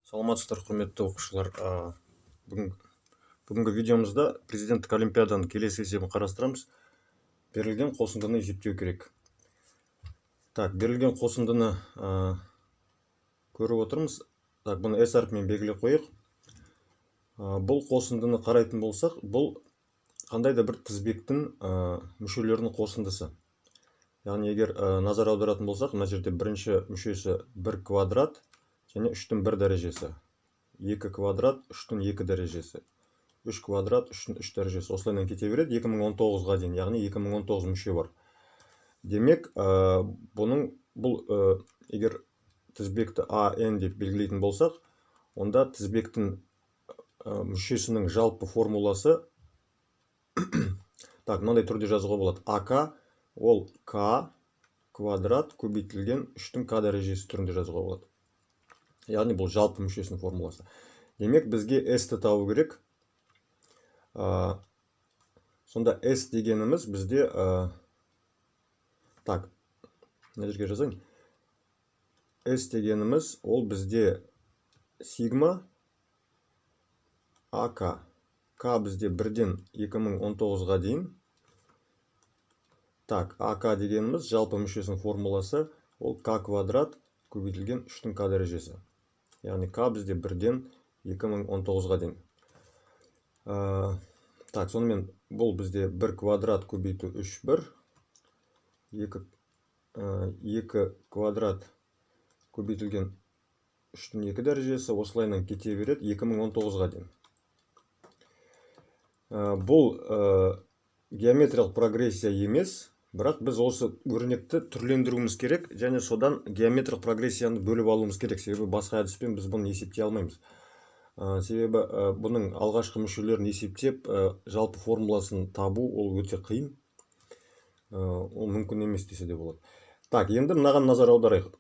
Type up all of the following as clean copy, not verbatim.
Саламатсыздар, құрметті оқушылар. Бүгінгі видеомызда президенттік олимпиаданың келесі есебін қарастырамыз. Берілген қосындыны есептеу керек. Берілген қосындыны көріп отырмыз. Бұны S әрпімен белгілеп қойық. Бұл қосындыны қарайтын болсақ, бұл қандай да бір тізбектің мүшелерінің қосындысы. Яғни, егер назар аударатын болсақ, мына жерде бірінші мүшесі 1 квадрат және 3-тің 1 дәрежесі. 2 квадрат, 3-тің 2 дәрежесі. 3 квадрат, 3-тің 3 дәрежесі. Осылайынан кете береді 2019-ға дейін, яғни 2019 мүше бар. Демек, егер тізбекті AN деп белгілейтін болсақ, онда тізбектің мүшесінің жалпы формуласы мынандай түрде жазуға болады. АК ол К квадрат көбейтілген 3-тің К дәрежесі түрінде жазуға болады. Яғни бұл жалпы мүшесінің формуласы. Демек, бізге S-ті табу керек. Сонда S дегеніміз бізде мына жерге жазайын. S дегеніміз ол бізде сигма АК. К бізде 1-ден 2019-ға дейін. АК дегеніміз жалпы мүшесінің формуласы ол К квадрат көбейтілген 3-тің К дәрежесі. Яғни К бізде 1-ден 2019-ға дейін. Сонымен бұл бізде 1 квадрат көбейту 3, 1. 2 квадрат көбейтілген 3-тің 2 дәрежесі. Осылайынан кете береді 2019-ға дейін. Бұл геометриялық прогрессия емес, бірақ біз осы өрнекті түрлендіруіміз керек, және содан геометриялық прогрессияны бөліп алуымыз керек. Себебі басқа әдіспен біз бұны есептей алмаймыз. Себебі бұның алғашқы мүшелерін есептеп, жалпы формуласын табу ол өте қиын. Ол мүмкін емес десе де болады. Енді мынаған назар аударайық.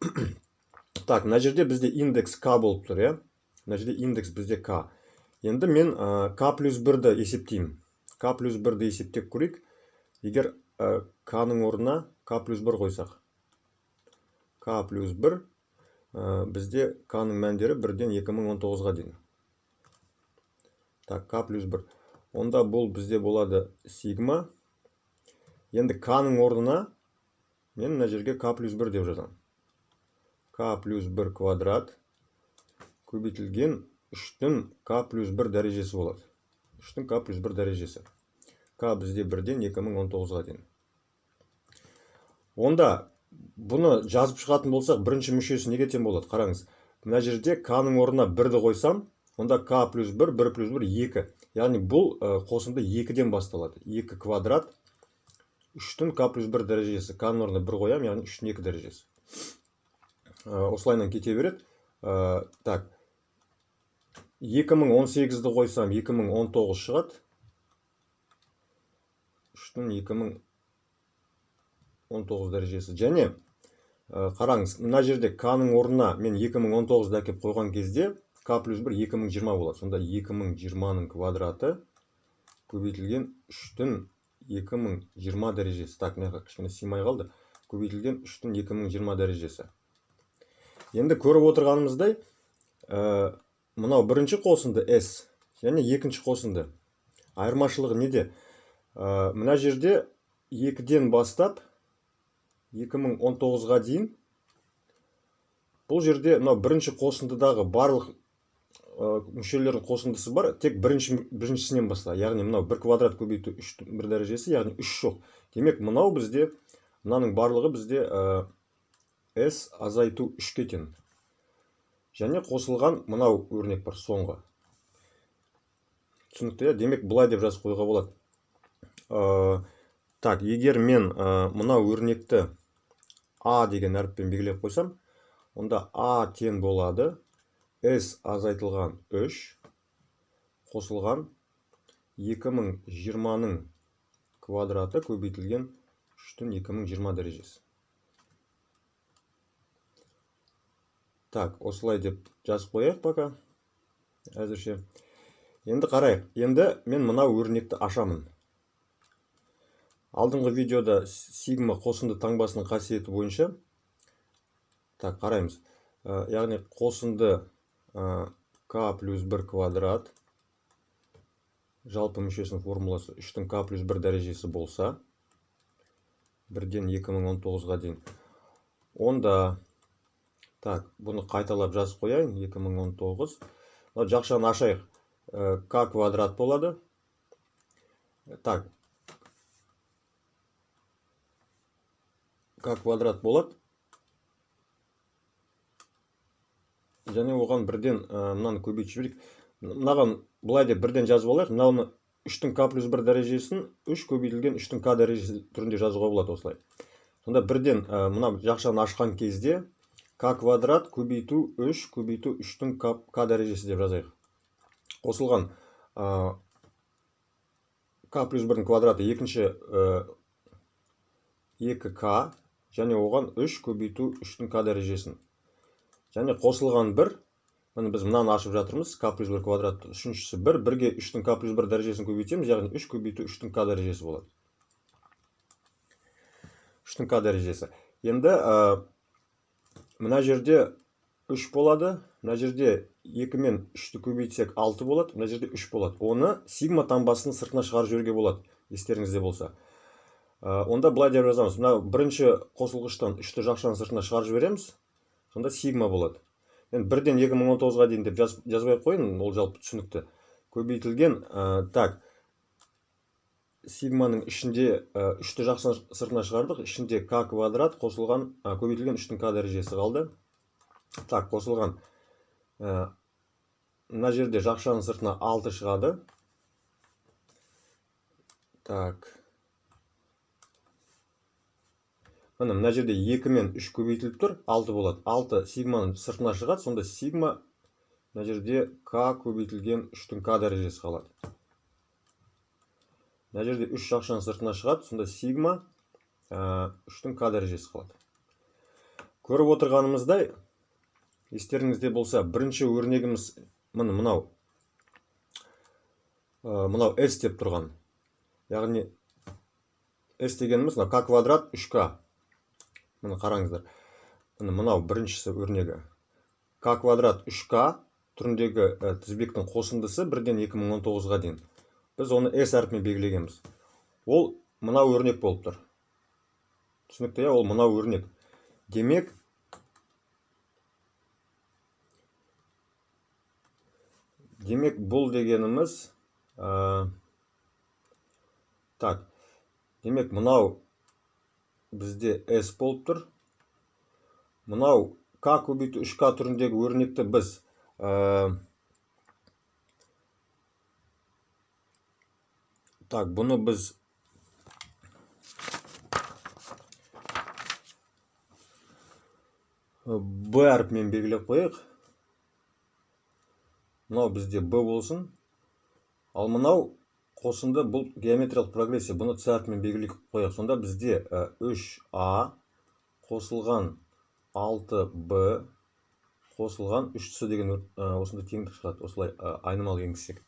Мына жерде бізде индекс К болып тұр, мына жерде индекс бізде К. Енді мен К плюс 1-ді есептеймін. К плюс 1-ді есептеп көрейік. Егер К-ның орнына К плюс 1 қойсақ. К плюс 1 бізде К-ның мәндері 1-ден 2019-ға дейін. К плюс 1. Онда бұл бізде болады сигма. Енді К-ның орнына мен мына жерге К плюс 1 деп жазам. К плюс 1 квадрат көбейтілген 3-тің К плюс 1 дәрежесі болады. 3-тің К плюс 1 дәрежесі. К бізде 1-ден 2019-ға дейін. Онда бұны жазып шығатын болсақ, бірінші мүшесі неге тең болады? Қараңыз. Мына жерде К-ның орнына 1-ді қойсам, онда К плюс 1, 1 плюс 1, 2. Яғни бұл қосынды 2-ден басталады. 2 квадрат, 3-тің К плюс 1 дәрежесі. К-ның орнына 1 қоям, яғни 3-тің 2 дәрежесі. Осылайынан кете береді. 2018-ді қойсам, 2019 шығады. 3-тің 2019 дәрежесі. Және қараңыз, мына жерде К-ның орнына мен 2019-ді әкеп қойған кезде К плюс 1 2020 болады. Сонда 2020-ның квадраты көбейтілген 3-тің 2020 дәрежесі. Мына кішкене симай қалды. Көбейтілген 3-тің 2020 дәрежесі. Енді көріп отырғанымыздай, мынау бірінші қосынды S, және екінші қосынды. Айырмашылығы неде? Мына жерде 2-ден бастап 2019-ға дейін, бұл жерде бірінші қосындыдағы барлық мүшелердің қосындысы бар, тек біріншісінен баста. Яғни, мынау 1 квадрат көбейту 3-тің 1 дәрежесі, яғни 3 жоқ. Демек, мынаның барлығы бізде S азайту 3-ке тең. Және қосылған мынау өрнек бар, соңғы. Түсінікті, демек, бұлай деп жазып қойға болады. Егер мен мынау өрнекті А деген әріппен белгілеп қойсам, онда А тең болады S азайтылған 3 қосылған 2020-ның квадраты көбейтілген 3-тің 2020 дәрежесі. Осылай деп жазып қояйық пока. Әзірше. Енді қарайық. Енді мен мынау өрнекті ашамын. Алдыңғы видеода сигма қосынды таңбасының қасиеті бойынша қараймыз. Яғни қосынды к плюс 1 квадрат жалпы мүшесінің формуласы 3-тің к плюс 1 дәрежесі болса, 1-ден 2019-ға дейін. Онда, так, бұны қайталап жазып қояйын, 2019. Жақшаны ашайық. К квадрат болады. Так, к квадрат болады. Және оған 1-ден мынаны көбейтіп жіберейік. Мынаған былай деп 1-ден жазып алайық. Мынаны 3-тің к плюс 1 дәрежесін 3 көбейтілген 3-тің к дәрежесі түрінде жазуға болады осылай. Сонда 1-ден мына жақшаны ашқан кезде к квадрат көбейту 3 көбейту 3-тің к дәрежесі деп жазайық. Қосылған к плюс 1-дің квадраты екінші 2к және оған 3 көбейту 3-тің к дәрежесін. Және қосылған 1, міне біз мынаны ашып жатырмыз, к плюс 1 квадрат, үшіншісі 1, 1-ге 3-тің к плюс 1 дәрежесін көбейтеміз, яғни 3 көбейту 3-тің к дәрежесі болады. 3-тің к дәрежесі. Енді мына жерде 3 болады, мына жерде 2 мен 3-ті көбейтсек 6 болады, мына жерде 3 болады. Оны сигма таңбасын сыртына шығарып жіберуге болады, естеріңізде болса. Онда былай деп жазамыз. Мына бірінші қосылғыштан 3-ті жақшаның сыртына шығарып жібереміз. Сонда сигма болады. Енді 1-ден 2019-ға дейін деп жазбай қойын, ол жалпы түсінікті. Көбейтілген, так, сигманың ішінде 3-ті жақшаның сыртына шығардық, ішінде к квадрат қосылған, көбейтілген 3-тің к дәрежесі қалды. Так, қосылған. Мына жерде жақшаның сыртына 6 шығады. Так. Мына жерде 2 мен 3 көбейтіліп тұр, 6 болады. 6 сигманың сыртына шығады, сонда сигма мына жерде к көбейтілген 3-тің к дәрежесі қалады. Мына жерде 3 жақшаның сыртына шығады, сонда сигма 3-тің к дәрежесі қалады. Көріп отырғанымыздай, естеріңізде болса, бірінші өрнегіміз мынау s деп тұрған. Яғни s дегеніміз к квадрат 3к. Мына қараңыздар. Мынау біріншісі өрнегі. К квадрат 3к түріндегі тізбектің қосындысы 1-ден 2019-ға дейін. Біз оны s әрпімен белгілегенбіз. Ол мынау өрнек болып тұр. Түсінікті, ол мынау өрнек. Демек, бұл дегеніміз, так, демек мынау бізде s болып тұр. Мынау k көбейту 3k түріндегі өрнекті біз так, бұны біз b әрпімен белгілеп қояйық. Мынау бізде b болсын. Ал мынау қосынды, бұл геометриялық прогрессия. Бұны c әрпімен белгілеп қояйық. Сонда бізде 3a қосылған 6b қосылған 3c деген осында теңдік шығады. Осылай айнымалы енгізсек.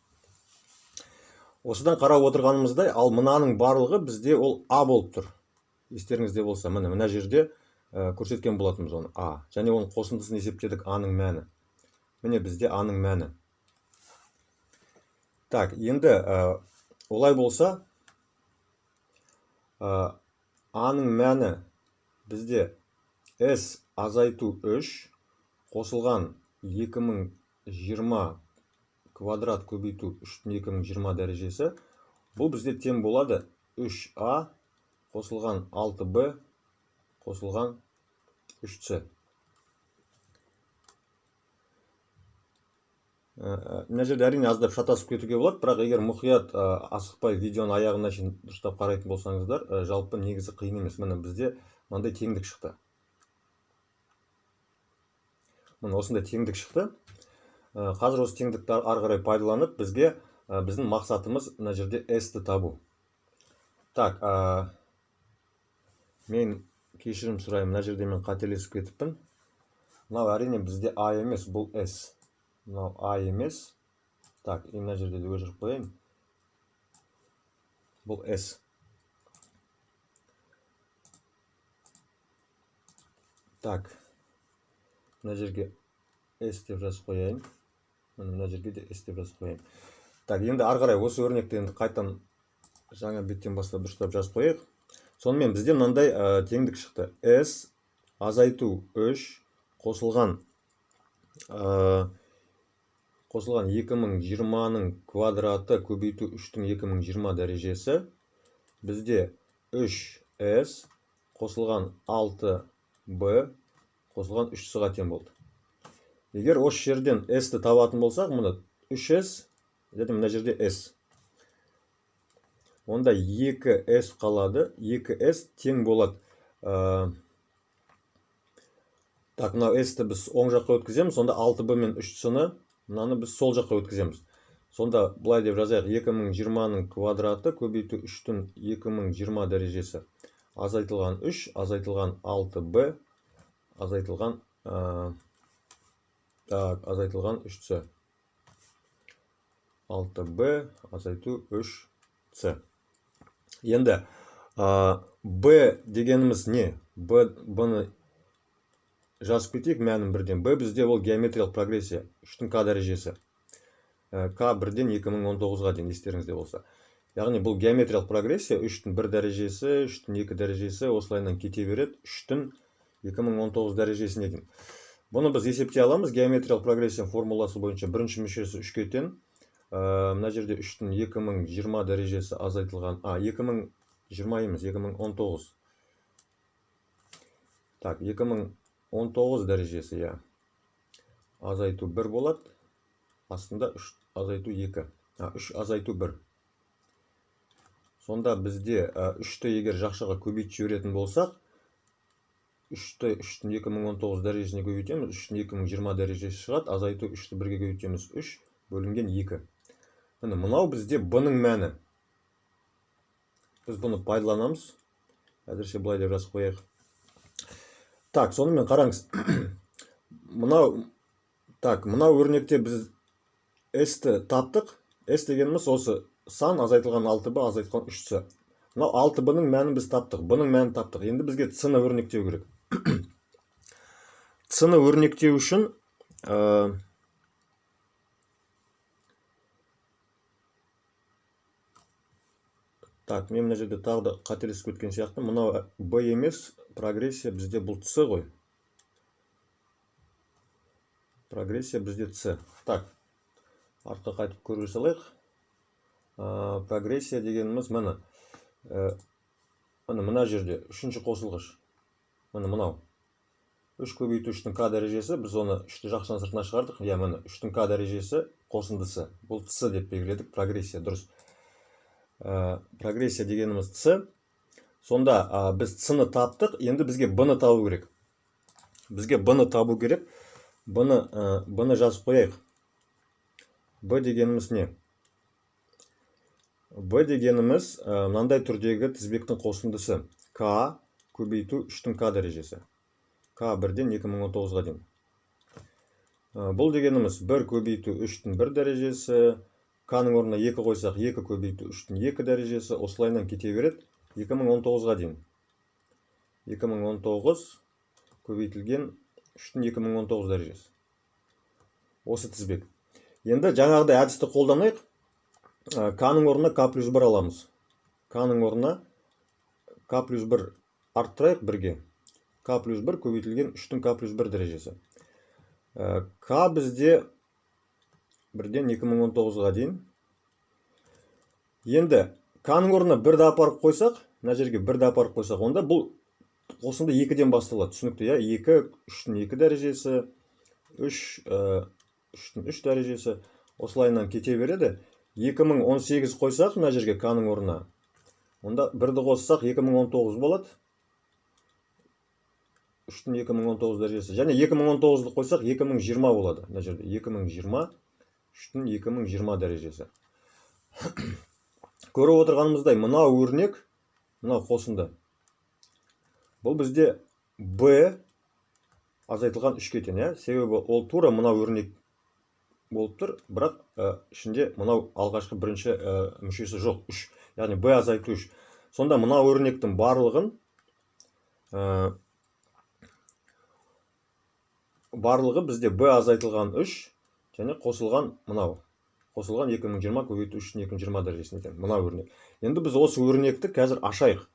Осыдан қарап отырғанымыздай, ал мынаның барлығы бізде ол a болып тұр. Естеріңізде болса, мына жерде көрсеткен болатынбыз оны a. Және оның қосындысын есептедік a-ның мәні. Міне бізде a-ның мәні. Так, енді олай болса, a-ның мәні бізде s азайту 3 қосылған 2020 квадрат көбейту 3-2020 дәрежесі. Бұл бізде тең болады 3a қосылған 6b қосылған 3c. Мына жерде әрине аздап шатасып кетуге болады, бірақ егер мұқият асықпай видеоны аяғына шейін дұрыстап қарайтын болсаңыздар, жалпы негізі қиын емес. Міне бізде мынандай теңдік шықты. Міне осындай теңдік шықты. Қазір осы теңдікті ары қарай пайдаланып, бізге біздің мақсатымыз мына жерде s-ті табу. Так, мен кешірім сұраймын, мына жерде мен қателесіп кетіппін. Мынау әрине бізде a емес, бұл s. Мынау a емес. Так, мына жерде де өшіріп қояйын. Бұл s. Так, мына жерге s деп жазып қояйын. мына жерге де s деп жазып қояйын. Так, енді ары қарай осы өрнекті енді қайтадан жаңа беттен бастап дұрыстап жазып қояйық. Сонымен бізде мынандай теңдік шықты. S азайту 3 қосылған 2020-ның квадраты көбейту 3-тің 2020 дәрежесі бізде 3s қосылған 6b қосылған 3c-ға тең болды. Егер осы жерден s-ті табатын болсақ, мұны 3s, және мына жерде s. Онда 2s қалады, 2s тең болады. Так, мына s-ті біз оң жаққа өткіземіз, сонда 6b мен 3c-ны мынаны біз сол жаққа өткіземіз. Сонда былай деп жазайық, 2020-ның квадраты көбейту 3-тің 2020 дәрежесі азайтылған 3, азайтылған 6b, азайтылған 3c. 6b азайту 3c. Енді b дегеніміз не? b-ны жазып кетейік мәнін бірден. b бізде ол геометриялық прогрессия 3-тің k дәрежесі. k бірден 2019-ға дейін, естеріңізде болса. Яғни бұл геометриялық прогрессия 3-тің 1 дәрежесі, 3-тің 2 дәрежесі осылайынан кете береді 3-тің 2019 дәрежесіне дейін. Бұны біз есептей аламыз. Геометриялық прогрессия формуласы бойынша бірінші мүшесі 3-ке тең. Мына жерде 3-тің 2020 дәрежесі азайтылған, 2020 емес, 2019. Так, 2019 дәрежесі, азайту 1 болады. Астында 3 азайту 2. 3 азайту 1. Сонда бізде 3-ті егер жақшаға көбейтіп жіберетін болсақ, 3-тің 2019 дәрежесіне көбейтеміз, 3-тің 2020 дәрежесі шығады, азайту 3-ті 1-ге көбейтеміз, 3 бөлінген 2. Мынау бізде b-ның мәні. Біз бұны пайдаланамыз. Әзірше былай деп жазып қояйық. Так, сонымен қараңыз. Мынау өрнекте біз s-ті таптық. S дегеніміз осы сан азайтылған 6b, азайтылған 3c. Мынау 6b-ның мәнін біз таптық. b-ның мәнін таптық. Енді бізге c-ны өрнектеу керек. c-ны өрнектеу үшін так, мен мына жерде тағы да қателесіп кеткен сияқты. Мынау b емес, прогрессия бізде бұл c ғой. Прогрессия бізде c. Так, артқа қайтып көріп салайық. Прогрессия дегеніміз мына жерде 3-ші қосылғыш. Мынау. 3 көбейту 3-тің k дәрежесі, біз оны 3-ті жақшаның сыртына шығардық. 3-тің k дәрежесі қосындысы. Бұл c деп белгіледік, прогрессия, дұрыс. Прогрессия дегеніміз c. Сонда біз c-ны таптық, енді бізге b-ны табу керек. Бізге b-ны табу керек. B-ны жазып қояйық. b дегеніміз не? b дегеніміз мынандай түрдегі тізбектің қосындысы. k көбейту 3-тің k дәрежесі. k 1-ден 2019-ға дейін. Бұл дегеніміз 1 көбейту 3-тің 1 дәрежесі. k-ның орнына 2 қойсақ, 2 көбейту 3-тің 2 дәрежесі. Осылайынан кете береді 2019-ға дейін. 2019 көбейтілген 3-тің 2019 дәрежесі. Осы тізбек. Енді жаңағыдай әдісті қолданайық. k-ның орнына k плюс 1 аламыз. k-ның орнына k плюс 1 арттырайық 1-ге. k плюс 1 көбейтілген 3-тің k плюс 1 дәрежесі. k бізде 1-ден 2019-ға дейін. Енді k-ның орнына 1-ді апарып қойсақ, мына жерге 1-ді апарып қойсақ, онда бұл қосынды 2-ден басталады. Түсінікті, 2, 3-тің 2 дәрежесі, 3-тің 3 дәрежесі. Осылайынан кете береді. 2018 қойсақ, мына жерге k-ның орнына. Онда 1-ді қоссақ 2019 болады. 3-тің 2019 дәрежесі. Және 2019-ды қойсақ 2020 болады. Мына жерде 2020, 3-тің 2020 дәрежесі. Көріп отырғанымыздай, мынау өрнек, мынау қосынды. Бұл бізде b азайтылған 3-ке тең, себебі ол тура мынау өрнек болып тұр, бірақ ішінде мынау алғашқы бірінші мүшесі жоқ, 3. Яғни b азайту 3. Сонда мынау өрнектің барлығы бізде b азайтылған 3 және қосылған мынау. Қосылған 2020 көбейту 3-дің 2020 дәрежесіне екен. Мынау өрнек. Енді біз осы өрнекті қазір ашайық.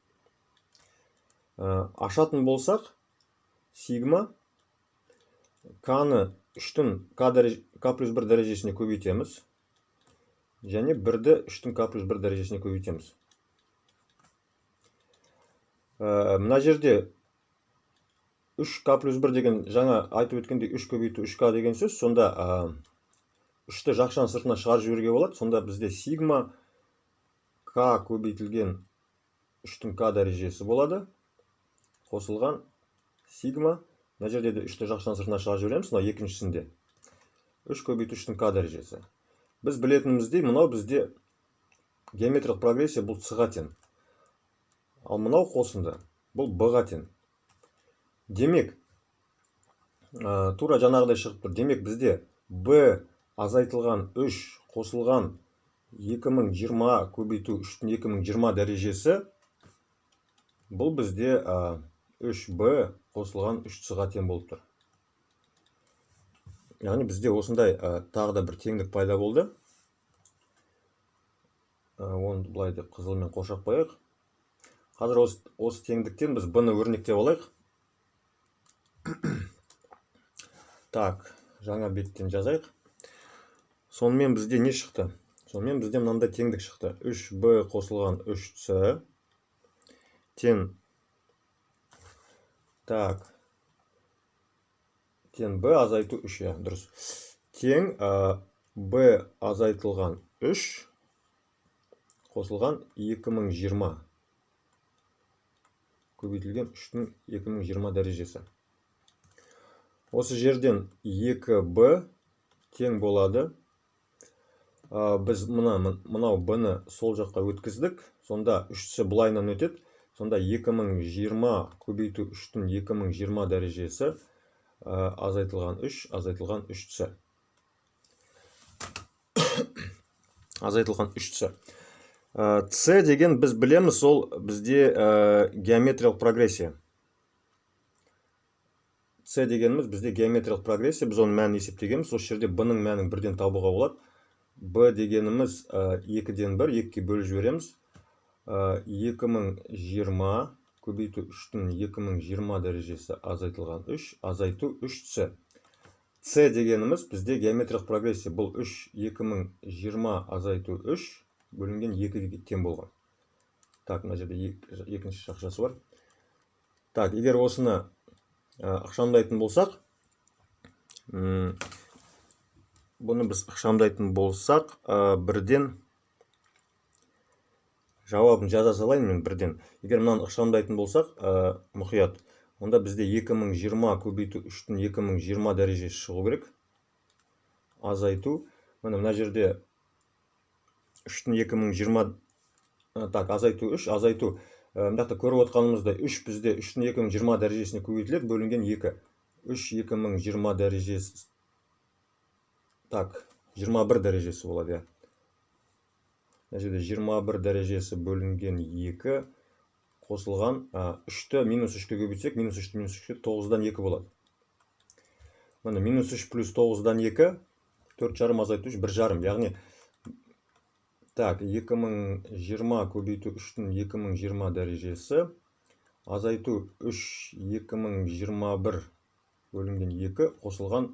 Ашатын болсақ, сигма k-ны 3-дің k плюс 1 дәрежесіне көбейтеміз. Және 1-ді 3-дің k плюс 1 дәрежесіне көбейтеміз. Мына жерде 3k плюс 1 деген жаңа айтып өткенде 3 көбейту 3k деген сөз. Сонда 3-ті жақшаның сыртына шығарып жіберуге болады. Сонда бізде сигма k көбейтілген 3-дің k дәрежесі болады. Қосылған сигма. Мына жерде де 3-ті жақшаның сыртына шығарып жібереміз. Мынау екіншісінде 3 көбейту 3-дің k дәрежесі. Біз білетініміздей, мынау бізде геометриялық прогрессия бұл с-ға тең. Ал мынау қосынды бұл b-ға тең. Демек, тура жаңағыдай шығып тұр. Демек, бізде b азайтылған 3 қосылған 2020 көбейту 3-дің 2020 дәрежесі бұл бізде 3b қосылған 3c-ға тең болып тұр. Яғни бізде осындай тағы да бір теңдік пайда болды. Оны былай деп қызылмен қоршап қояйық. Қазір осы теңдіктен біз b-ны өрнектеп алайық. Так, жаңа беттен жазайық. Сонымен бізде не шықты? Сонымен бізде мынандай теңдік шықты. 3b қосылған 3c тең. Так. Тең b азайту 3, дұрыс. Тең b азайтылған 3 қосылған 2020 көбейтілген 3-дің 2020 дәрежесі. Осы жерден 2b тең болады. Біз мынау b-ны сол жаққа өткіздік. Сонда 3c бұлайынан өтеді. Сонда 2020 көбейту 3-дің 2020 дәрежесі азайтылған 3, азайтылған 3c. Азайтылған 3c. c деген біз білеміз, ол бізде геометриялық прогрессия. c дегеніміз бізде геометриялық прогрессия. Біз оның мәнін есептегенбіз. Осы жерде b-ның мәнін бірден табуға болады. b дегеніміз 2-ден 1, 2-ге бөліп жібереміз. 2020 көбейту 3-дің 2020 дәрежесі азайтылған 3, азайту 3c. c дегеніміз бізде геометриялық прогрессия. Бұл 3, 2020 азайту 3 бөлінген 2-ге тең болған. Так, мына жерде екінші жақшасы бар. Так, егер осыны ықшамдайтын болсақ, бұны біз ықшамдайтын болсақ, бірден жауабын жаза салайын мен бірден. Егер мынаны ықшамдайтын болсақ, мұқият, онда бізде 2020 көбейту 3-дің 2020 дәрежесі шығу керек. Азайту. Мына жерде 3-дің 2020, так, азайту 3, азайту. Мындақта көріп отқанымызда 3 бізде 3-дің 2020 дәрежесіне көбейтіледі, бөлінген 2. 3 2020 дәрежесі. Так, 21 дәрежесі болады. Мына жерде 21 дәрежесі бөлінген 2 қосылған 3-ті минус 3-ке көбейтсек, минус 3-ті минус 3-ке 9-дан 2 болады. Мына минус 3 плюс 9-дан 2, 4,5 азайту 3, 1,5. Яғни, так, 2020 көбейту 3-дің 2020 дәрежесі азайту 3 2021 бөлінген 2 қосылған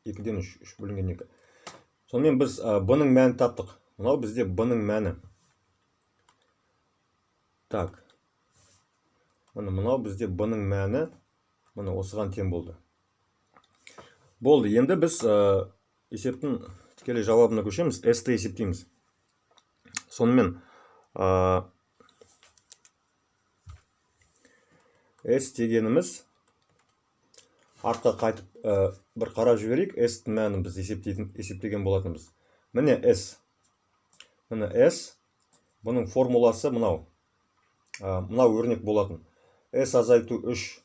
2-ден 3 бөлінген 2. Сонымен біз b-ның мәнін таптық. Мынау бізде b-ның мәні. Так. Мынау бізде b-ның мәні. Мына осыған тең болды. Болды. Енді біз есептің тікелей жауабына көшеміз. S-ті есептейміз. Сонымен S дегеніміз артқа қайтып бір қарап жіберейік. S-тің мәнін біз есептеген болатынбыз. Міне S. Міне S. Бұның формуласы мынау. Мынау өрнек болатын. S азайту 3.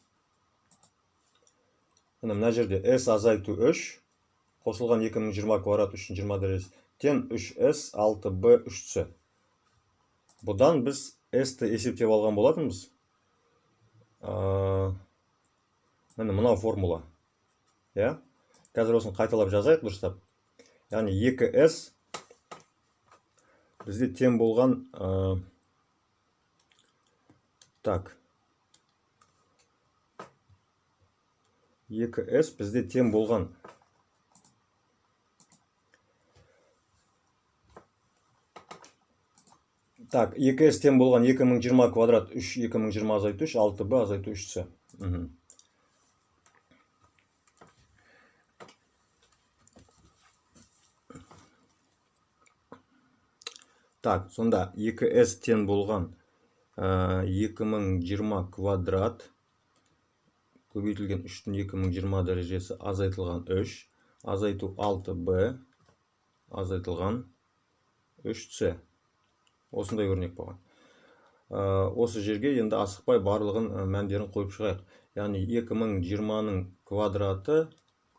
Мына жерде S азайту 3. Қосылған 2020 квадрат 3-дің 20 дәрежесі. Тең 3S 6B 3C. Бұдан біз S-ті есептеп алған болатынбыз. Міне мынау формула. қазір осыны қайталап жазайық дұрыстап. Яғни 2s бізде тең болған так 2s бізде тең болған так 2s тең болған 2020 квадрат 3 2020 азайту 3 6b азайту 3c. Так, сонда 2s тең болған 2020 квадрат көбейтілген 3-тің 2020 дәрежесі азайтылған 3 азайту 6b азайтылған 3c. Осындай өрнек болған. Осы жерге енді асықпай барлығын мәндерін қойып шығайық. Яғни 2020-ның квадраты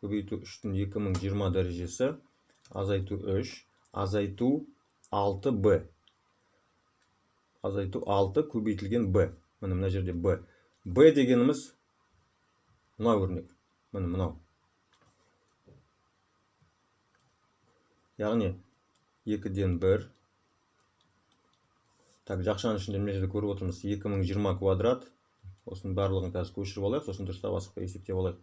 көбейту 3-тің 2020 дәрежесі азайту 3 азайту 6b азайту 6 көбейтілген b. Мына жерде b. b дегеніміз мынау өрнек. Мынау. Яғни 2-ден 1. Так, жақшаның ішінде мына жерде көріп отырмыз 2020 квадрат. Осының барлығын қазір көшіріп алайық, сосын дұрыстап асықпай есептеп алайық.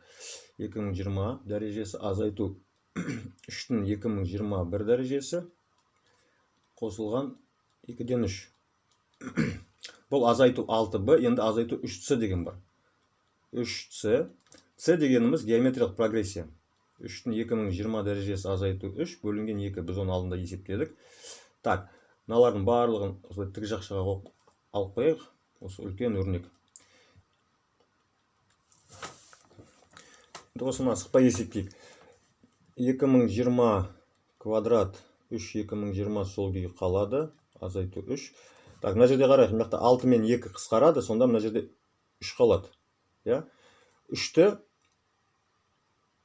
2020 дәрежесі азайту 3-тің 2021 дәрежесі қосылған 2-ден 3. Бұл азайту 6b, енді азайту 3c деген бар. 3c. c дегеніміз геометриялық прогрессия. 3-тің 2020 дәрежесі азайту 3 бөлінген 2. Біз оны алдында есептедік. Так. Мыналардың барлығын тік жақшаға алып қояйық. Осы үлкен өрнек. Осыны асықпай есептейік. 2020 квадрат 3 2020 сол күйі қалады. Азайту 3. Так, мына жерде қарайық. Мына жақта 6 мен 2 қысқарады. Сонда мына жерде 3 қалады. 3-ті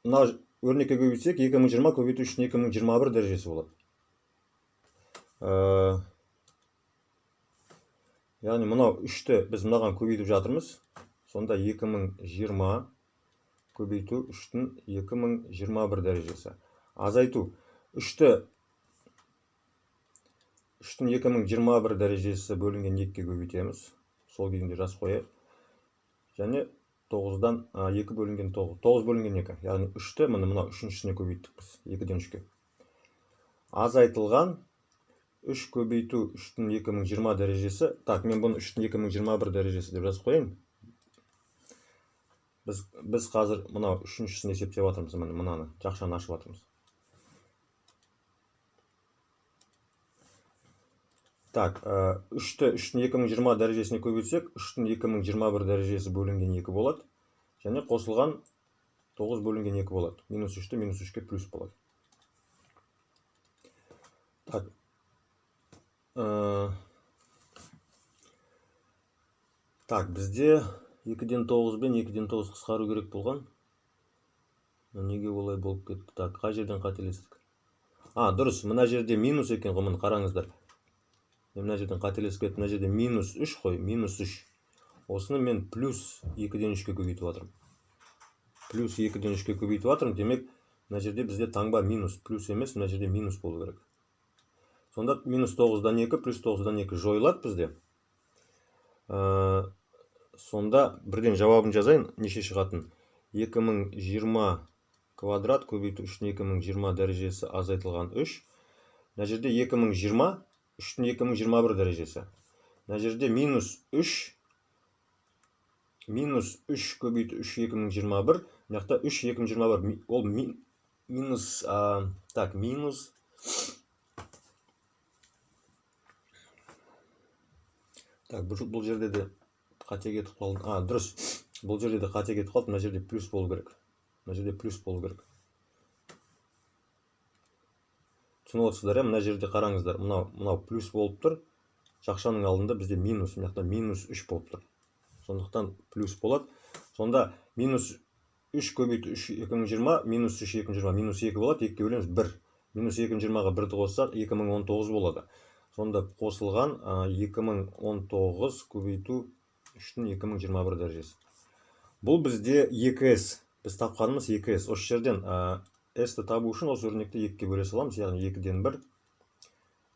мына өрнекке көбейтсек 2020 көбейту 3-тің 2021 дәрежесі болады. Яғни мынау 3-ті біз мынаған көбейтіп жатырмыз. Сонда 2020 көбейту 3-тің 2021 дәрежесі. Азайту 3-тің 2021 дәрежесі бөлінген 2-ге көбейтеміз. Сол күйінде жазып қояйық. Және 9-дан 2 бөлінген 9. 9 бөлінген 2. Яғни 3-ті мынау 3-шісіне көбейттік біз. 2-ден 3-ге. Азайтылған 3 көбейту 3-тің 2020 дәрежесі. Так, мен бұны 3-тің 2021 дәрежесі деп жазып қойын. Біз қазір мынау 3-шісін есептеп жатырмыз. Мынаны жақшаны ашып жатырмыз. Так, 3-ті 3-тің 2020 дәрежесіне көбейтсек, 3-тің 2021 дәрежесі бөлінген 2 болады. Және қосылған 9 бөлінген 2 болады. Минус 3-ті минус 3-ке плюс болады. Так. Так, бізде 2-ден 9 бен 2-ден 9 қысқару керек болған. Неге олай болып кетті? Так, қай жерден қателестік? Дұрыс, мына жерде минус екен ғой, мұны қараңыздар. Мына жерден қателесіп кетті. Мына жерде минус 3 қой, минус 3. Осыны мен плюс 2-ден 3-ке көбейтіп жатырмын. Плюс 2-ден 3-ке көбейтіп жатырмын. Демек, мына жерде бізде таңба минус, плюс емес, мына жерде минус болу керек. Сонда минус 9-дан 2 плюс 9-дан 2 жойылады бізде. Сонда бірден жауабын жазайын, неше шығатын. 2020 квадрат көбейту 3-тің 2020 дәрежесі азайтылған 3. Мына жерде 2020, 3-тің 2021 дәрежесі. Мына жерде минус 3 көбейту 3 2021. Мына 3 2021 ол минус, так, минус. Так, бұл жерде де қате кетіп қалды. Дұрыс. Бұл жерде де қате кетіп қалды. Мына жерде плюс болу керек. Мына жерде плюс болу керек. Түсініп отырсыздар, мына жерде қараңыздар. Мынау плюс болып тұр. Жақшаның алдында бізде минус. Мына минус 3 болып тұр. Сондықтан плюс болады. Сонда минус 3 көбейту 3 2020, минус 3 2020, минус 2 болады. 2-ге бөлеміз 1. Минус 2020-ға 1-ді қоссақ 2019 болады. Сонда қосылған 2019 көбейту 3-тің 2021 дәрежесі. Бұл бізде 2s. Біз тапқанымыз 2s. Осы жерден s-ті табу үшін осы өрнекті 2-ге бөле саламыз, яғни 2-ден 1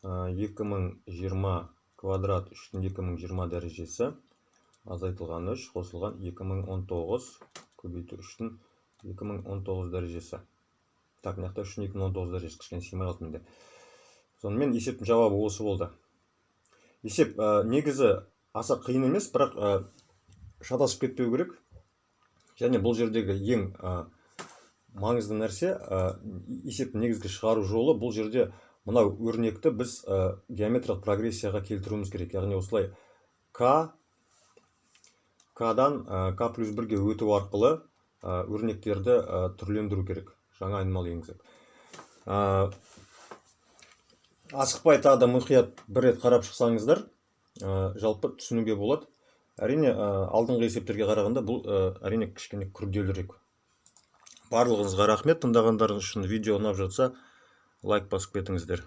2020 квадрат 3-тің 2020 дәрежесі азайтылған 3 қосылған 2019 көбейту 3-тің 2019 дәрежесі. Так, мынақта 3-тің 2019 дәрежесі кішкене сыймай қалды менде. Сонымен есептің жауабы осы болды. Есеп негізі аса қиын емес, бірақ шатасып кетпеу керек. Және бұл жердегі ең маңызды нәрсе есептің негізгі шығару жолы. Бұл жерде мынау өрнекті біз геометриялық прогрессияға келтіруіміз керек. Яғни осылай К-дан К плюс 1-ге өту арқылы өрнектерді түрлендіру керек. Жаңа айнымалы енгізіп. Асықпай тағы да мұқият бір рет қарап шықсаңыздар, жалпы түсінуге болады. Әрине, алдыңғы есептерге қарағанда бұл әрине кішкене күрделірек. Барлығыңызға рахмет. Тыңдағандарыңыз үшін видео ұнап жатса, лайк басып кетіңіздер.